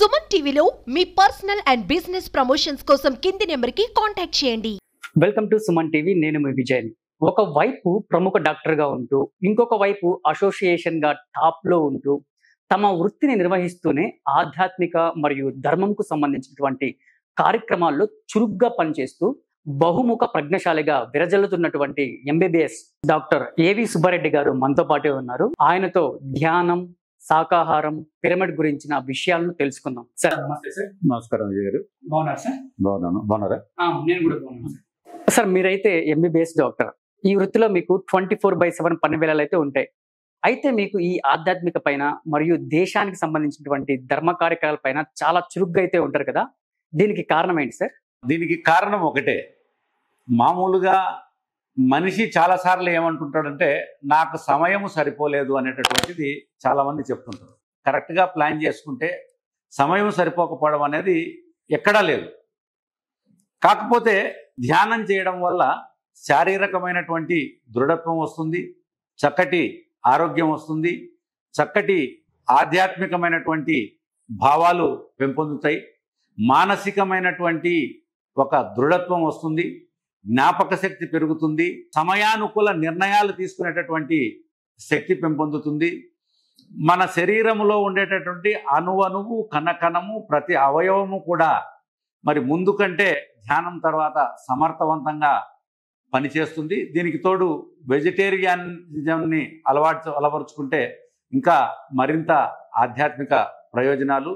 సుమన్ టీవీలో మీ personal and business promotions కోసం కింది నెంబర్కి కాంటాక్ట్ చేయండి. Welcome to Suman TV. నేను మీ విజయ్. ఒక వైపు ప్రముఖ డాక్టర్ గా ఉంటూ ఇంకొక వైపు అసోసియేషన్ గా టాప్ లో ఉంటూ తమ వృత్తిని నిర్వహిస్తూనే ఆధ్యాత్మిక మరియు ధర్మంకు సంబంధించినటువంటి కార్యక్రమాల్లో చురుగ్గా పనిచేస్తూ బహుముఖ ప్రజ్ఞశాలిగా విరజల్లుతున్నటువంటి ఎంబీబీఎస్ డాక్టర్ ఏవి సుబ్బారెడ్డి గారు మనతో పాటే ఉన్నారు. ఆయనతో ధ్యానం, శాకాహారం, పిరమిడ్ గురించిన విషయాలను తెలుసుకుందాం. సార్ నమస్తే. సార్ నమస్కారం విజయ్ గారు. బాగున్నారు సార్? బాగున్నారా? నేను కూడా బాగున్నాను సార్. సార్ మీరైతే ఎంబీబీఎస్ డాక్టర్, ఈ వృత్తిలో మీకు 24/7 పని వేళలు అయితే ఉంటాయి. అయితే మీకు ఈ ఆధ్యాత్మిక పైన మరియు దేశానికి సంబంధించినటువంటి ధర్మ కార్యక్రమాల పైన చాలా చురుగ్గా అయితే ఉంటారు కదా, దీనికి కారణం ఏంటి సార్? దీనికి కారణం ఒకటే. మామూలుగా మనిషి చాలాసార్లు ఏమంటుంటాడంటే నాకు సమయం సరిపోలేదు అనేటటువంటిది చాలామంది చెప్తుంటారు. కరెక్ట్గా ప్లాన్ చేసుకుంటే సమయం సరిపోకపోవడం అనేది ఎక్కడా లేదు. కాకపోతే ధ్యానం చేయడం వల్ల శారీరకమైనటువంటి దృఢత్వం వస్తుంది, చక్కటి ఆరోగ్యం వస్తుంది, చక్కటి ఆధ్యాత్మికమైనటువంటి భావాలు పెంపొందుతాయి, మానసికమైనటువంటి ఒక దృఢత్వం వస్తుంది, జ్ఞాపక శక్తి పెరుగుతుంది, సమయానుకూల నిర్ణయాలు తీసుకునేటటువంటి శక్తి పెంపొందుతుంది. మన శరీరంలో ఉండేటటువంటి అణువు కణకణము ప్రతి అవయవము కూడా మరి ముందు కంటే ధ్యానం తర్వాత సమర్థవంతంగా పనిచేస్తుంది. దీనికి తోడు వెజిటేరియనిజంని అలవరుచుకుంటే ఇంకా మరింత ఆధ్యాత్మిక ప్రయోజనాలు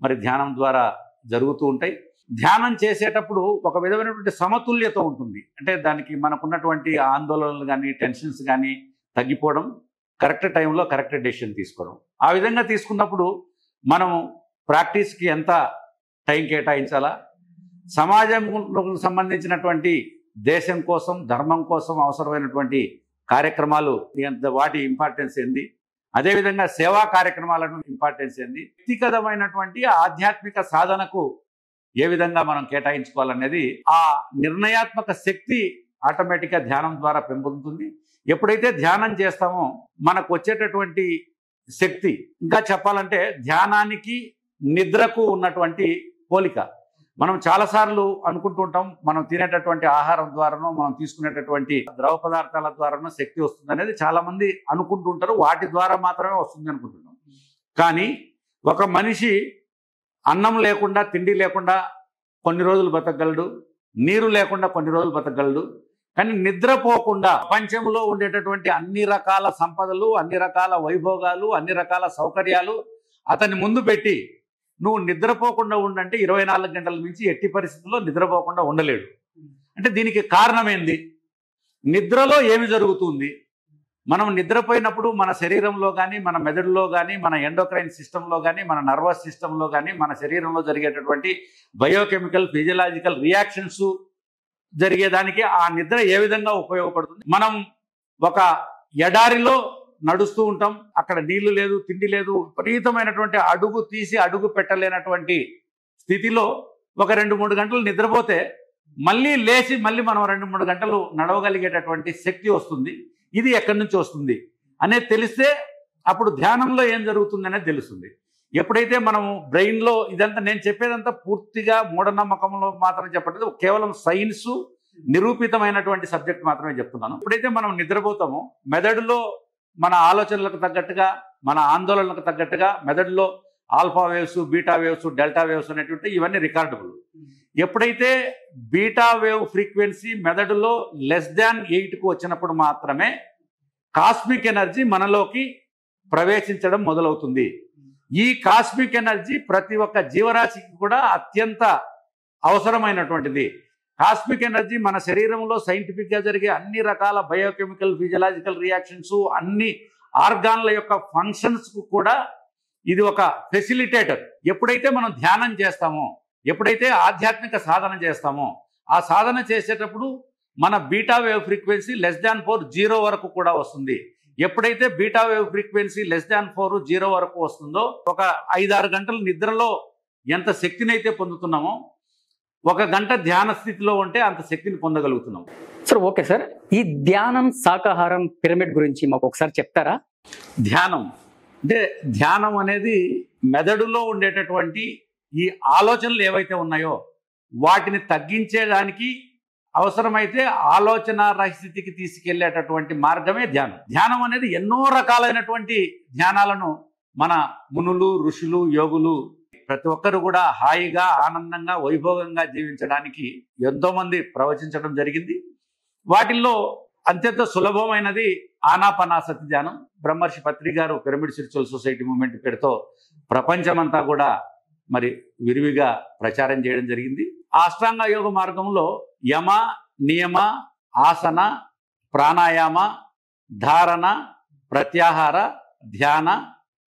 మరి ధ్యానం ద్వారా జరుగుతూ ఉంటాయి. ధ్యానం చేసేటప్పుడు ఒక విధమైనటువంటి సమతుల్యత ఉంటుంది. అంటే దానికి మనకున్నటువంటి ఆందోళనలు కానీ టెన్షన్స్ కానీ తగ్గిపోవడం, కరెక్ట్ టైంలో కరెక్ట్ డెసిషన్ తీసుకోవడం. ఆ విధంగా తీసుకున్నప్పుడు మనము ప్రాక్టీస్కి ఎంత టైం కేటాయించాలా, సమాజంకు సంబంధించినటువంటి దేశం కోసం ధర్మం కోసం అవసరమైనటువంటి కార్యక్రమాలు వాటి ఇంపార్టెన్స్ ఏంది, అదేవిధంగా సేవా కార్యక్రమాలను ఇంపార్టెన్స్ ఏంది, వ్యక్తిగతమైనటువంటి ఆధ్యాత్మిక సాధనకు ఏ విధంగా మనం కేటాయించుకోవాలనేది ఆ నిర్ణయాత్మక శక్తి ఆటోమేటిక్గా ధ్యానం ద్వారా పెంపొందుతుంది. ఎప్పుడైతే ధ్యానం చేస్తామో మనకు వచ్చేటటువంటి శక్తి, ఇంకా చెప్పాలంటే ధ్యానానికి నిద్రకు ఉన్నటువంటి పోలిక. మనం చాలాసార్లు అనుకుంటూ ఉంటాం మనం తినేటటువంటి ఆహారం ద్వారానో మనం తీసుకునేటటువంటి ద్రవ పదార్థాల ద్వారానో శక్తి వస్తుంది అనేది చాలామంది అనుకుంటూ ఉంటారు. వాటి ద్వారా మాత్రమే వస్తుంది అనుకుంటున్నాం. కానీ ఒక మనిషి అన్నం లేకుండా, తిండి లేకుండా కొన్ని రోజులు బతకగలడు, నీరు లేకుండా కొన్ని రోజులు బతకగలడు. కానీ నిద్రపోకుండా ప్రపంచంలో ఉండేటటువంటి అన్ని రకాల సంపదలు, అన్ని రకాల వైభోగాలు, అన్ని రకాల సౌకర్యాలు అతన్ని ముందు పెట్టి నువ్వు నిద్రపోకుండా ఉండంటే 24 గంటల నుంచి ఎట్టి పరిస్థితుల్లో నిద్రపోకుండా ఉండలేడు. అంటే దీనికి కారణం ఏంది? నిద్రలో ఏమి జరుగుతుంది? మనం నిద్రపోయినప్పుడు మన శరీరంలో కానీ, మన మెదడులో కానీ, మన ఎండోక్రైన్ సిస్టంలో కానీ, మన నర్వస్ సిస్టంలో కానీ, మన శరీరంలో జరిగేటటువంటి బయోకెమికల్ ఫిజియలాజికల్ రియాక్షన్స్ జరిగేదానికి ఆ నిద్ర ఏ విధంగా ఉపయోగపడుతుంది? మనం ఒక ఎడారిలో నడుస్తూ ఉంటాం, అక్కడ నీళ్లు లేదు, తిండి లేదు, విపరీతమైనటువంటి అడుగు తీసి అడుగు పెట్టలేనటువంటి స్థితిలో ఒక 2-3 గంటలు నిద్రపోతే మళ్ళీ లేచి మళ్ళీ మనం 2-3 గంటలు నడవగలిగేటటువంటి శక్తి వస్తుంది. ఇది ఎక్కడి నుంచి వస్తుంది అనేది తెలిస్తే అప్పుడు ధ్యానంలో ఏం జరుగుతుంది అనేది తెలుస్తుంది. ఎప్పుడైతే మనము బ్రెయిన్లో ఇదంతా నేను చెప్పేదంతా పూర్తిగా మూఢనమ్మకంలో మాత్రం చెప్పట్లేదు, కేవలం సైన్సు నిరూపితమైనటువంటి సబ్జెక్ట్ మాత్రమే చెప్తున్నాను. ఎప్పుడైతే మనం నిద్రపోతామో మెదడులో మన ఆలోచనలకు తగ్గట్టుగా, మన ఆందోళనలకు తగ్గట్టుగా మెదడులో alpha waves, beta waves, delta waves అనేటువంటి ఇవన్నీ రికార్డబుల్. ఎప్పుడైతే బీటా వేవ్ ఫ్రీక్వెన్సీ మెదడులో <8కు వచ్చినప్పుడు మాత్రమే కాస్మిక్ ఎనర్జీ మనలోకి ప్రవేశించడం మొదలవుతుంది. ఈ కాస్మిక్ ఎనర్జీ ప్రతి ఒక్క జీవరాశికి కూడా అత్యంత అవసరమైనటువంటిది. కాస్మిక్ ఎనర్జీ మన శరీరంలో సైంటిఫిక్గా జరిగే అన్ని రకాల బయోకెమికల్ ఫిజియలాజికల్ రియాక్షన్స్, అన్ని ఆర్గాన్ల యొక్క ఫంక్షన్స్కు కూడా ఇది ఒక ఫెసిలిటేటర్. ఎప్పుడైతే మనం ధ్యానం చేస్తామో, ఎప్పుడైతే ఆధ్యాత్మిక సాధన చేస్తామో, ఆ సాధన చేసేటప్పుడు మన బీటా వేవ్ ఫ్రీక్వెన్సీ <4 0 వరకు కూడా వస్తుంది. ఎప్పుడైతే బీటా వేవ్ ఫ్రీక్వెన్సీ <4 0 వరకు వస్తుందో ఒక 5-6 గంటల నిద్రలో ఎంత శక్తిని అయితే పొందుతున్నామో 1 గంట ధ్యాన స్థితిలో ఉంటే అంత శక్తిని పొందగలుగుతున్నాం. సార్ ఓకే సార్, ఈ ధ్యానం, శాకాహారం, పిరమిడ్ గురించి మాకు ఒకసారి చెప్తారా? ధ్యానం అంటే ధ్యానం అనేది మెదడులో ఉండేటటువంటి ఈ ఆలోచనలు ఏవైతే ఉన్నాయో వాటిని తగ్గించేదానికి అవసరమైతే ఆలోచన రహిస్థితికి తీసుకెళ్లేటటువంటి మార్గమే ధ్యానం. ధ్యానం అనేది ఎన్నో రకాలైనటువంటి ధ్యానాలను మన మునులు, ఋషులు, యోగులు ప్రతి ఒక్కరు కూడా హాయిగా, ఆనందంగా, వైభోగంగా జీవించడానికి ఎంతో మంది ప్రవచించడం జరిగింది. వాటిల్లో అత్యంత సులభమైనది ఆనాపానసతి ధ్యానం. బ్రహ్మర్షి పత్రి గారు పిరమిడ్ స్పిరిచువల్ సొసైటీ మూవ్మెంట్ పేరుతో ప్రపంచమంతా కూడా మరి విరివిగా ప్రచారం చేయడం జరిగింది. అష్టాంగ యోగ మార్గంలో యమ, నియమ, ఆసన, ప్రాణాయామ, ధారణ, ప్రత్యాహార, ధ్యాన,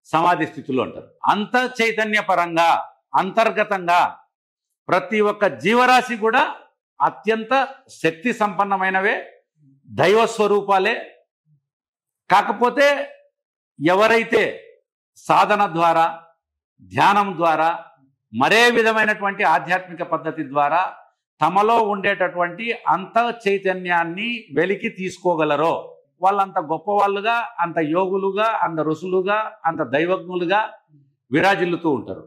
సమాధి స్థితులు అంటారు. అంత చైతన్య పరంగా, అంతర్గతంగా ప్రతి ఒక్క జీవరాశి కూడా అత్యంత శక్తి సంపన్నమైనవే, దైవ స్వరూపాలే. కాకపోతే ఎవరైతే సాధన ద్వారా, ధ్యానం ద్వారా, మరే విధమైనటువంటి ఆధ్యాత్మిక పద్ధతి ద్వారా తమలో ఉండేటటువంటి అంత చైతన్యాన్ని వెలికి తీసుకోగలరో వాళ్ళంత గొప్పవాళ్ళుగా, అంత యోగులుగా, అంత ఋషులుగా, అంత దైవజ్ఞులుగా విరాజిల్లుతూ ఉంటారు.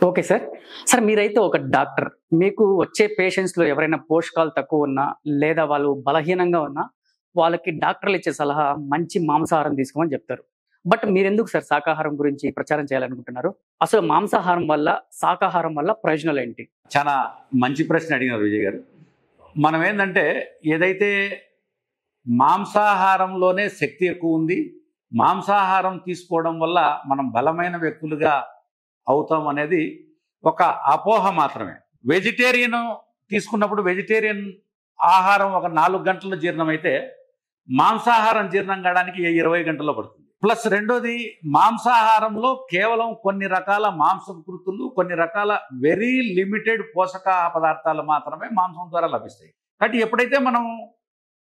Okay sir. సార్ మీరైతే ఒక డాక్టర్, మీకు వచ్చే పేషెంట్స్లో ఎవరైనా పోషకాలు తక్కువ ఉన్నా లేదా వాళ్ళు బలహీనంగా ఉన్నా వాళ్ళకి డాక్టర్లు ఇచ్చే సలహా మంచి మాంసాహారం తీసుకోమని చెప్తారు. బట్ మీరెందుకు సార్ శాకాహారం గురించి ప్రచారం చేయాలనుకుంటున్నారు? అసలు మాంసాహారం వల్ల, శాకాహారం వల్ల ప్రయోజనాలు ఏంటి? చాలా మంచి ప్రశ్న అడిగినారు విజయ్ గారు. మనం ఏంటంటే ఏదైతే మాంసాహారంలోనే శక్తి ఎక్కువ ఉంది, మాంసాహారం తీసుకోవడం వల్ల మనం బలమైన వ్యక్తులుగా అవుతాం అనేది ఒక అపోహ మాత్రమే. వెజిటేరియన్ తీసుకున్నప్పుడు వెజిటేరియన్ ఆహారం ఒక 4 గంటల్లో జీర్ణమైతే మాంసాహారం జీర్ణం కావడానికి 20 గంటల్లో పడుతుంది. ప్లస్ రెండోది, మాంసాహారంలో కేవలం కొన్ని రకాల మాంసకృతులు, కొన్ని రకాల వెరీ లిమిటెడ్ పోషక పదార్థాలు మాత్రమే మాంసం ద్వారా లభిస్తాయి. కాబట్టి ఎప్పుడైతే మనం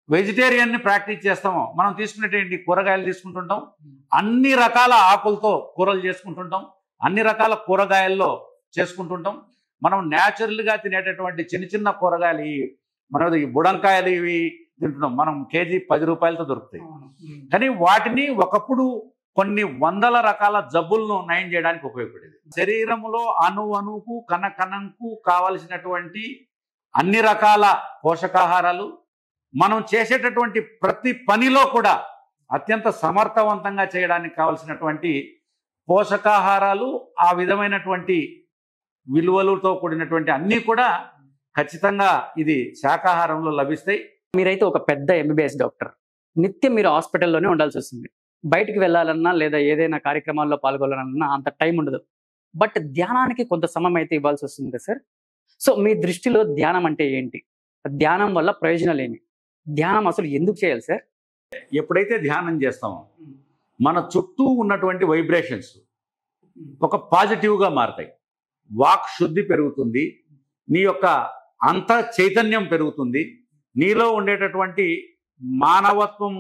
వెజిటేరియన్ని ప్రాక్టీస్ చేస్తామో, మనం తీసుకునేటువంటి కూరగాయలు తీసుకుంటుంటాం, అన్ని రకాల ఆకులతో కూరలు చేసుకుంటుంటాం, అన్ని రకాల కూరగాయల్లో చేసుకుంటుంటాం. మనం న్యాచురల్గా తినేటటువంటి చిన్న చిన్న కూరగాయలు, మనం ఈ బుడంకాయలు ఇవి తింటున్నాం, మనం కేజీ 10 రూపాయలతో దొరుకుతాయి. కానీ వాటిని ఒకప్పుడు కొన్ని వందల రకాల జబ్బులను నయం చేయడానికి ఉపయోగపడేది. శరీరంలో అణువుకు, కణకు కావలసినటువంటి అన్ని రకాల పోషకాహారాలు మనం చేసేటటువంటి ప్రతి పనిలో కూడా అత్యంత సమర్థవంతంగా చేయడానికి కావలసినటువంటి పోషకాహారాలు, ఆ విధమైనటువంటి విలువలతో కూడినటువంటి అన్నీ కూడా ఖచ్చితంగా ఇది శాకాహారంలో లభిస్తాయి. మీరైతే ఒక పెద్ద ఎంబీబీఎస్ డాక్టర్, నిత్యం మీరు హాస్పిటల్లోనే ఉండాల్సి వస్తుంది. బయటికి వెళ్ళాలన్నా లేదా ఏదైనా కార్యక్రమాల్లో పాల్గొనాలన్నా అంత టైం ఉండదు. బట్ ధ్యానానికి కొంత సమయం అయితే ఇవ్వాల్సి వస్తుంది కదా సార్. సో మీ దృష్టిలో ధ్యానం అంటే ఏంటి? ధ్యానం వల్ల ప్రయోజనాలు ఏమి? ధ్యానం అసలు ఎందుకు చేయాలి సార్? ఎప్పుడైతే ధ్యానం చేస్తామో మన చుట్టూ ఉన్నటువంటి వైబ్రేషన్స్ ఒక పాజిటివ్గా మారుతాయి. వాక్ శుద్ధి పెరుగుతుంది, నీ యొక్క అంత చైతన్యం పెరుగుతుంది, నీలో ఉండేటటువంటి మానవత్వం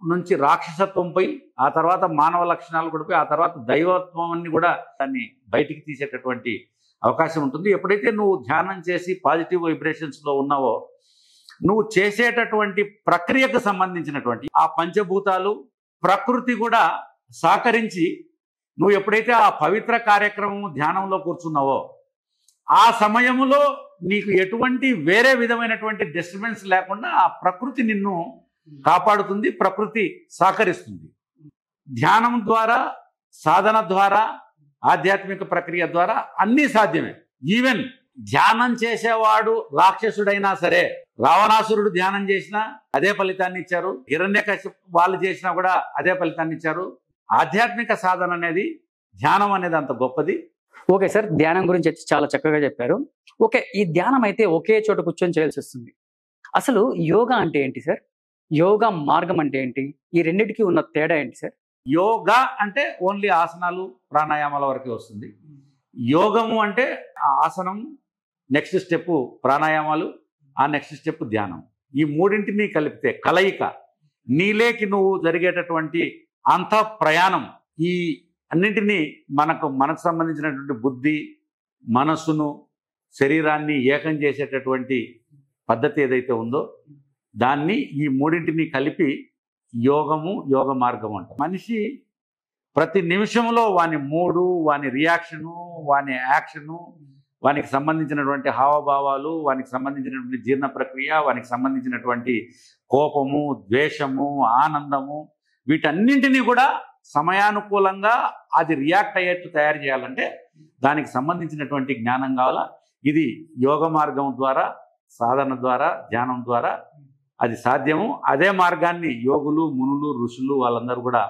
నుంచి రాక్షసత్వంపై, ఆ తర్వాత మానవ లక్షణాలు కూడా పోయి, ఆ తర్వాత దైవత్వాన్ని కూడా దాన్ని బయటికి తీసేటటువంటి అవకాశం ఉంటుంది. ఎప్పుడైతే నువ్వు ధ్యానం చేసి పాజిటివ్ వైబ్రేషన్స్లో ఉన్నావో, నువ్వు చేసేటటువంటి ప్రక్రియకు సంబంధించినటువంటి ఆ పంచభూతాలు, ప్రకృతి కూడా సహకరించి నువ్వు ఎప్పుడైతే ఆ పవిత్ర కార్యక్రమం ధ్యానంలో కూర్చున్నావో, ఆ సమయంలో నీకు ఎటువంటి వేరే విధమైనటువంటి డిస్టర్బెన్స్ లేకుండా ఆ ప్రకృతి నిన్ను కాపాడుతుంది, ప్రకృతి సహకరిస్తుంది. ధ్యానం ద్వారా, సాధన ద్వారా, ఆధ్యాత్మిక ప్రక్రియ ద్వారా అన్నీ సాధ్యమే. ఈవెన్ ధ్యానం చేసేవాడు రాక్షసుడైనా సరే, రావణాసురుడు ధ్యానం చేసినా అదే ఫలితాన్ని ఇచ్చారు, హిరణ్యకశిపు వాళ్ళు చేసినా కూడా అదే ఫలితాన్ని ఇచ్చారు. ఆధ్యాత్మిక సాధన అనేది, ధ్యానం అనేది అంత గొప్పది. ఓకే సార్, ధ్యానం గురించి అయితే చాలా చక్కగా చెప్పారు. ఓకే, ఈ ధ్యానం అయితే ఒకే చోట కూర్చొని చేయాల్సి వస్తుంది. అసలు యోగా అంటే ఏంటి సార్? యోగా మార్గం అంటే ఏంటి? ఈ రెండింటికి ఉన్న తేడా ఏంటి సార్? యోగా అంటే ఓన్లీ ఆసనాలు, ప్రాణాయామాల వరకే వస్తుంది. యోగము అంటే ఆ ఆసనం, నెక్స్ట్ స్టెప్ ప్రాణాయామాలు, ఆ నెక్స్ట్ స్టెప్ ధ్యానం. ఈ మూడింటిని కలిపితే కలయిక, నీలేకి నువ్వు జరిగేటటువంటి అంత ప్రయాణం, ఈ అన్నింటినీ మనకు సంబంధించినటువంటి బుద్ధి, మనస్సును, శరీరాన్ని ఏకం చేసేటటువంటి పద్ధతి ఏదైతే ఉందో దాన్ని, ఈ మూడింటిని కలిపి యోగము, యోగ మార్గం అంటారు. మనిషి ప్రతి నిమిషంలో వాని మూడు, వాని రియాక్షను, వాని యాక్షను, వానికి సంబంధించినటువంటి హావభావాలు, వానికి సంబంధించినటువంటి జీర్ణ ప్రక్రియ, వానికి సంబంధించినటువంటి కోపము, ద్వేషము, ఆనందము, వీటన్నింటినీ కూడా సమయానుకూలంగా అది రియాక్ట్ అయ్యేట్టు తయారు చేయాలంటే దానికి సంబంధించినటువంటి జ్ఞానం కావాలా. ఇది యోగ మార్గం ద్వారా, సాధన ద్వారా, ధ్యానం ద్వారా అది సాధ్యము. అదే మార్గాన్ని యోగులు, మునులు, ఋషులు వాళ్ళందరూ కూడా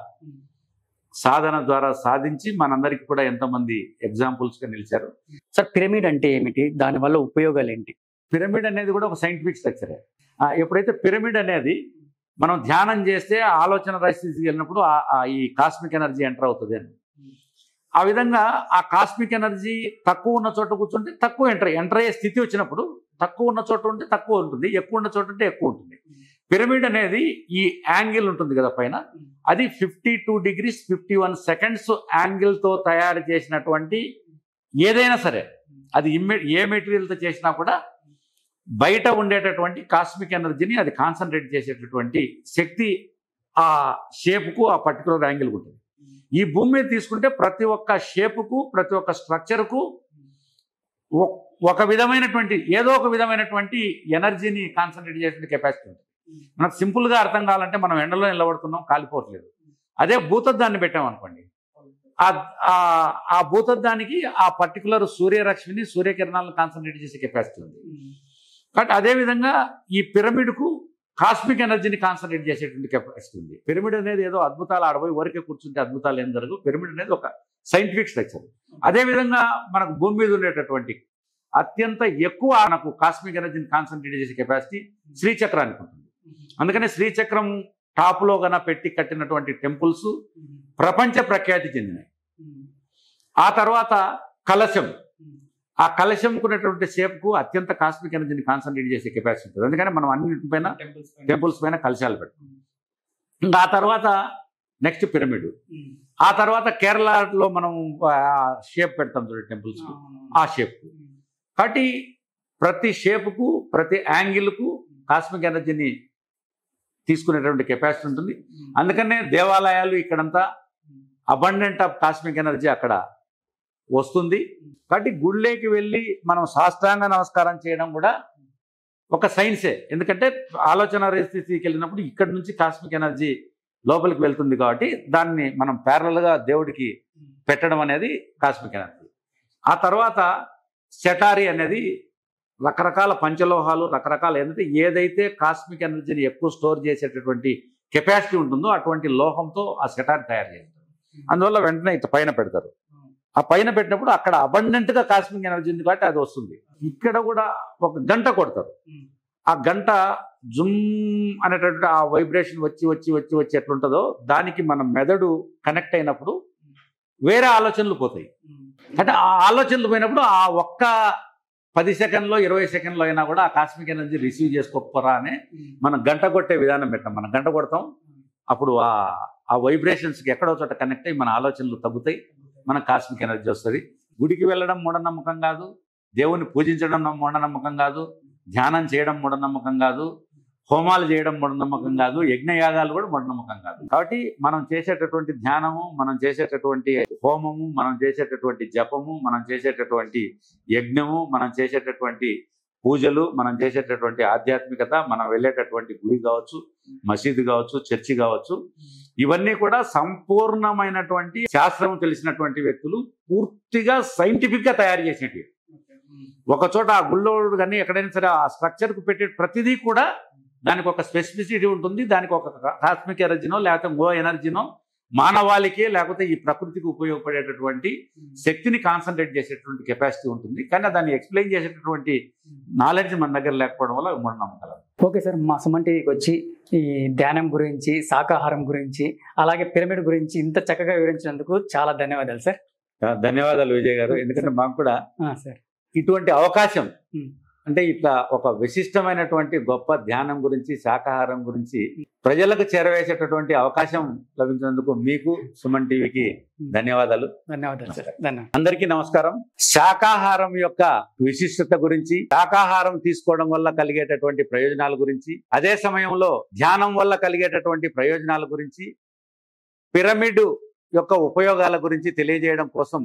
సాధన ద్వారా సాధించి మనందరికీ కూడా ఎంతోమంది ఎగ్జాంపుల్స్గా నిలిచారు. సార్ పిరమిడ్ అంటే ఏమిటి, దానివల్ల ఉపయోగాలు ఏంటి? పిరమిడ్ అనేది కూడా ఒక సైంటిఫిక్ స్ట్రక్చరే. ఎప్పుడైతే పిరమిడ్ అనేది మనం ధ్యానం చేస్తే ఆలోచన పరిస్థితికి వెళ్ళినప్పుడు ఈ కాస్మిక్ ఎనర్జీ ఎంటర్ అవుతుంది అని, ఆ విధంగా ఆ కాస్మిక్ ఎనర్జీ తక్కువ ఉన్న చోట కూర్చుంటే తక్కువ ఎంటర్ అయ్యే స్థితి వచ్చినప్పుడు తక్కువ ఉన్న చోట ఉంటే తక్కువ ఉంటుంది, ఎక్కువ ఉన్న చోట ఉంటే ఎక్కువ ఉంటుంది. పిరమిడ్ అనేది ఈ యాంగిల్ ఉంటుంది కదా పైన, అది 52 degrees 51 seconds యాంగిల్తో తయారు చేసినటువంటి ఏదైనా సరే, అది ఏ మెటీరియల్తో చేసినా కూడా బయట ఉండేటటువంటి కాస్మిక్ ఎనర్జీని అది కాన్సన్ట్రేట్ చేసేటటువంటి శక్తి ఆ షేప్కు, ఆ పర్టికులర్ యాంగిల్కి ఉంటుంది. ఈ భూమి మీద తీసుకుంటే ప్రతి ఒక్క షేపుకు, ప్రతి ఒక్క స్ట్రక్చర్కు ఒక విధమైనటువంటి ఏదో ఒక విధమైనటువంటి ఎనర్జీని కాన్సన్ట్రేట్ చేసే కెపాసిటీ ఉంటుంది. మనకు సింపుల్గా అర్థం కావాలంటే మనం ఎండలో నిలబడుతున్నాం, కాలిపోవట్లేదు. అదే భూతద్దాన్ని పెట్టామనుకోండి, ఆ భూతద్దానికి ఆ పర్టికులర్ సూర్యరశ్మిని, సూర్యకిరణాలను కాన్సన్ట్రేట్ చేసే కెపాసిటీ ఉంది. కాబట్టి అదేవిధంగా ఈ పిరమిడ్కు కాస్మిక్ ఎనర్జీని కాన్సన్ట్రేట్ చేసేటువంటి కెపాసిటీ ఉంది. పిరమిడ్ అనేది ఏదో అద్భుతాలు ఆడబోయి ఊరికే కూర్చుంటే అద్భుతాలు ఏం జరగవు. పిరమిడ్ అనేది ఒక సైంటిఫిక్ స్ట్రక్చర్. అదేవిధంగా మనకు భూమి మీద ఉండేటటువంటి అత్యంత ఎక్కువ మనకు కాస్మిక్ ఎనర్జీని కాన్సన్ట్రేట్ చేసే కెపాసిటీ శ్రీచక్రానికి ఉంటుంది. అందుకనే శ్రీచక్రం టాప్లో గన పెట్టి కట్టినటువంటి టెంపుల్స్ ప్రపంచ ప్రఖ్యాతి చెందినాయి. ఆ తర్వాత కలశం, ఆ కలశంకున్నటువంటి షేప్కు అత్యంత కాస్మిక్ ఎనర్జీని కాన్సన్ట్రేట్ చేసే కెపాసిటీ ఉంటుంది. అందుకని మనం అన్నింటిపైన టెంపుల్స్ పైన కలశాలు పెడతాం. ఇంకా ఆ తర్వాత నెక్స్ట్ పిరమిడ్, ఆ తర్వాత కేరళలో మనం షేప్ పెడతాం చూడండి టెంపుల్స్కి, ఆ షేప్. కాబట్టి ప్రతి షేపుకు, ప్రతి యాంగిల్కు కాస్మిక్ ఎనర్జీని తీసుకునేటువంటి కెపాసిటీ ఉంటుంది. అందుకనే దేవాలయాలు ఇక్కడంతా అబండెంట్ ఆఫ్ కాస్మిక్ ఎనర్జీ అక్కడ వస్తుంది. కాబట్టి గుళ్ళేకి వెళ్ళి మనం సాష్టాంగ నమస్కారం చేయడం కూడా ఒక సైన్సే. ఎందుకంటే ఆలోచన స్థితికి వెళ్ళినప్పుడు ఇక్కడ నుంచి కాస్మిక్ ఎనర్జీ లోపలికి వెళ్తుంది కాబట్టి దాన్ని మనం ప్యారలల్గా దేవుడికి పెట్టడం అనేది కాస్మిక్ ఎనర్జీ. ఆ తర్వాత సెటారీ అనేది రకరకాల పంచలోహాలు, రకరకాల ఏదైతే కాస్మిక్ ఎనర్జీని ఎక్కువ స్టోర్ చేసేటటువంటి కెపాసిటీ ఉంటుందో అటువంటి లోహంతో ఆ సెటారీ తయారు చేస్తారు. అందువల్ల వెంటనే ఇట్లా పైన పెడతారు. ఆ పైన పెట్టినప్పుడు అక్కడ అబండెంట్గా కాస్మిక్ ఎనర్జీ ఉంది కాబట్టి అది వస్తుంది. ఇక్కడ కూడా ఒక గంట కొడతారు. ఆ గంట జుమ్ అనేటటువంటి ఆ వైబ్రేషన్ వచ్చి వచ్చి వచ్చి వచ్చి ఎట్లుంటుందో దానికి మన మెదడు కనెక్ట్ అయినప్పుడు వేరే ఆలోచనలు పోతాయి. అంటే ఆ ఆలోచనలు పోయినప్పుడు ఆ ఒక్క 10 సెకండ్లో 20 సెకండ్లో అయినా కూడా ఆ కాస్మిక్ ఎనర్జీ రిసీవ్ చేసుకోకపోరా అని మనం గంట కొట్టే విధానం పెట్టాం. మనం గంట కొడతాం, అప్పుడు ఆ వైబ్రేషన్స్కి ఎక్కడో చోట కనెక్ట్ అయ్యి మన ఆలోచనలు తగ్గుతాయి, మన కాస్మిక్ ఎనర్జీ వస్తుంది. గుడికి వెళ్ళడం మూఢనమ్మకం కాదు, దేవుని పూజించడం మూఢనమ్మకం కాదు, ధ్యానం చేయడం మూఢనమ్మకం కాదు, హోమాలు చేయడం మూఢనమ్మకం కాదు, యజ్ఞయాగాలు కూడా మూఢనమ్మకం కాదు. కాబట్టి మనం చేసేటటువంటి ధ్యానము, మనం చేసేటటువంటి హోమము, మనం చేసేటటువంటి జపము, మనం చేసేటటువంటి యజ్ఞము, మనం చేసేటటువంటి పూజలు, మనం చేసేటటువంటి ఆధ్యాత్మికత, మనం వెళ్ళేటటువంటి గుడి కావచ్చు, మసీదు కావచ్చు, చర్చి కావచ్చు, ఇవన్నీ కూడా సంపూర్ణమైనటువంటి శాస్త్రం తెలిసినటువంటి వ్యక్తులు పూర్తిగా సైంటిఫిక్గా తయారు చేసినవి. ఒక చోట ఆ గుళ్ళో కానీ ఎక్కడైనా సరే ఆ స్ట్రక్చర్కు పెట్టే ప్రతిదీ కూడా దానికి ఒక స్పెసిఫిసిటీ ఉంటుంది. దానికి ఒక కాస్మిక్ ఎనర్జీనో లేకపోతే గో ఎనర్జీనో మానవాళికి లేకపోతే ఈ ప్రకృతికి ఉపయోగపడేటటువంటి శక్తిని కాన్సన్ట్రేట్ చేసేటువంటి కెపాసిటీ ఉంటుంది. కానీ దాన్ని ఎక్స్ప్లెయిన్ చేసేటటువంటి నాలెడ్జ్ మన దగ్గర లేకపోవడం వల్ల మూఢనమ్మకాలు. ఓకే సార్, మా సుమన్ టీవీకి వచ్చి ఈ ధ్యానం గురించి, శాకాహారం గురించి, అలాగే పిరమిడ్ గురించి ఇంత చక్కగా వివరించినందుకు చాలా ధన్యవాదాలు సార్. ధన్యవాదాలు విజయ్ గారు. ఎందుకంటే మాకు కూడా సార్ ఇటువంటి అవకాశం, అంటే ఇట్లా ఒక విశిష్టమైనటువంటి గొప్ప ధ్యానం గురించి, శాకాహారం గురించి ప్రజలకు చేరవేసేటటువంటి అవకాశం లభించినందుకు మీకు, సుమన్ టీవీకి ధన్యవాదాలు. ధన్యవాదాలు సార్. ధన్యవాదాలు. అందరికీ నమస్కారం. శాకాహారం యొక్క విశిష్టత గురించి, శాకాహారం తీసుకోవడం వల్ల కలిగేటటువంటి ప్రయోజనాల గురించి, అదే సమయంలో ధ్యానం వల్ల కలిగేటటువంటి ప్రయోజనాల గురించి, పిరమిడ్ యొక్క ఉపయోగాల గురించి తెలియజేయడం కోసం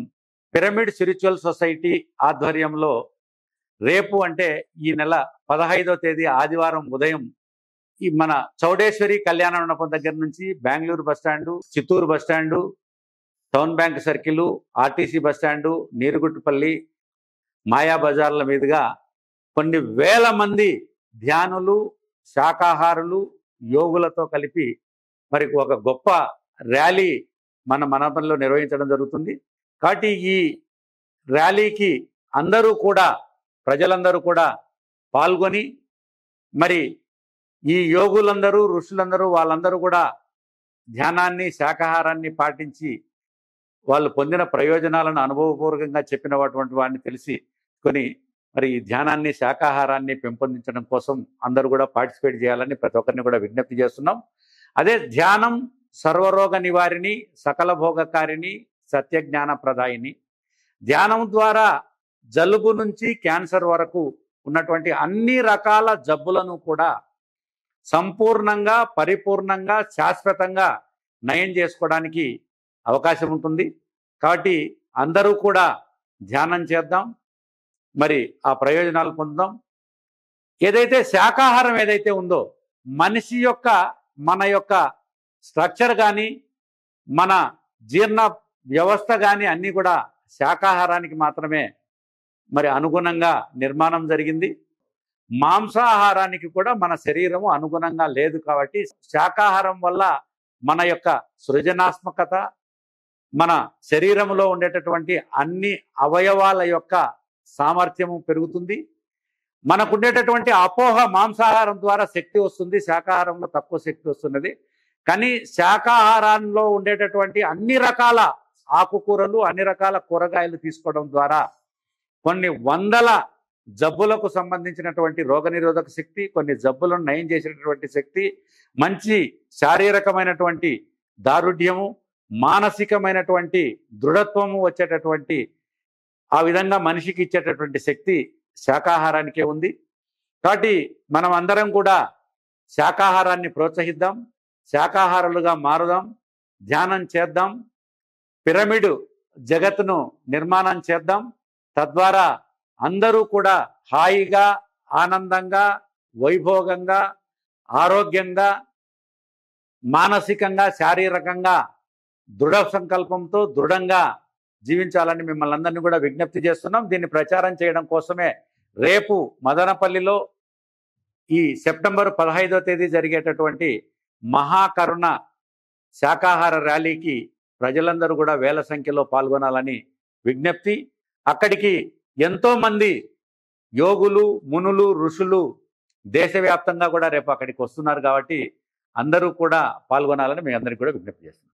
పిరమిడ్ స్పిరిచువల్ సొసైటీ ఆధ్వర్యంలో రేపు అంటే ఈ నెల 15వ తేదీ ఆదివారం ఉదయం ఈ మన చౌడేశ్వరి కళ్యాణ మండపం దగ్గర నుంచి Bengaluru bus stand, Chittoor bus stand, town bank circle, RTC bus stand, Neeruguttupalli, మాయా బజార్ల మీదుగా కొన్ని వేల మంది ధ్యానులు, శాకాహారులు, యోగులతో కలిపి మరి ఒక గొప్ప ర్యాలీ మన మండపంలో నిర్వహించడం జరుగుతుంది. కాబట్టి ఈ ర్యాలీకి అందరూ కూడా, ప్రజలందరూ కూడా పాల్గొని మరి ఈ యోగులందరూ, ఋషులందరూ వాళ్ళందరూ కూడా ధ్యానాన్ని, శాకాహారాన్ని పాటించి వాళ్ళు పొందిన ప్రయోజనాలను అనుభవపూర్వకంగా చెప్పినటువంటి వాడిని తెలిసి కొని మరి ఈ ధ్యానాన్ని, శాకాహారాన్ని పెంపొందించడం కోసం అందరూ కూడా పార్టిసిపేట్ చేయాలని ప్రతి ఒక్కరిని కూడా విజ్ఞప్తి చేస్తున్నాం. అదే ధ్యానం సర్వరోగ నివారిణి, సకల భోగకారిణి, సత్యజ్ఞాన ప్రదాయిని. ధ్యానం ద్వారా జలుబు నుంచి క్యాన్సర్ వరకు ఉన్నటువంటి అన్ని రకాల జబ్బులను కూడా సంపూర్ణంగా, పరిపూర్ణంగా, శాశ్వతంగా నయం చేసుకోవడానికి అవకాశం ఉంటుంది. కాబట్టి అందరూ కూడా ధ్యానం చేద్దాం, మరి ఆ ప్రయోజనాలు పొందుదాం. ఏదైతే శాకాహారం ఏదైతే ఉందో మనిషి యొక్క, మన యొక్క స్ట్రక్చర్ కానీ, మన జీర్ణ వ్యవస్థ కానీ అన్నీ కూడా శాకాహారానికి మాత్రమే మరి అనుగుణంగా నిర్మాణం జరిగింది. మాంసాహారానికి కూడా మన శరీరము అనుగుణంగా లేదు. కాబట్టి శాకాహారం వల్ల మన యొక్క సృజనాత్మకత, మన శరీరంలో ఉండేటటువంటి అన్ని అవయవాల యొక్క సామర్థ్యము పెరుగుతుంది. మనకు ఉండేటటువంటి అపోహ మాంసాహారం ద్వారా శక్తి వస్తుంది, శాకాహారంలో తక్కువ శక్తి వస్తున్నది. కానీ శాకాహారంలో ఉండేటటువంటి అన్ని రకాల ఆకుకూరలు, అన్ని రకాల కూరగాయలు తీసుకోవడం ద్వారా కొన్ని వందల జబ్బులకు సంబంధించినటువంటి రోగనిరోధక శక్తి, కొన్ని జబ్బులను నయం చేసేటటువంటి శక్తి, మంచి శారీరకమైనటువంటి దారుఢ్యము, మానసికమైనటువంటి దృఢత్వము వచ్చేటటువంటి ఆ విధంగా మనిషికి ఇచ్చేటటువంటి శక్తి శాకాహారానికే ఉంది. కాబట్టి మనం అందరం కూడా శాకాహారాన్ని ప్రోత్సహిద్దాం, శాకాహారులుగా మారుదాం, ధ్యానం చేద్దాం, పిరమిడ్ జగత్తును నిర్మాణం చేద్దాం. తద్వారా అందరూ కూడా హాయిగా, ఆనందంగా, వైభోగంగా, ఆరోగ్యంగా, మానసికంగా, శారీరకంగా దృఢ సంకల్పంతో దృఢంగా జీవించాలని మిమ్మల్ని అందరినీ కూడా విజ్ఞప్తి చేస్తున్నాం. దీన్ని ప్రచారం చేయడం కోసమే రేపు మదనపల్లిలో ఈ సెప్టెంబర్ 15వ తేదీ జరిగేటటువంటి మహాకరుణ శాకాహార ర్యాలీకి ప్రజలందరూ కూడా వేల సంఖ్యలో పాల్గొనాలని విజ్ఞప్తి. అక్కడికి ఎంతోమంది యోగులు, మునులు, ఋషులు దేశవ్యాప్తంగా కూడా రేపు అక్కడికి వస్తున్నారు. కాబట్టి అందరూ కూడా పాల్గొనాలని మీ అందరికీ కూడా విజ్ఞప్తి చేస్తున్నాం.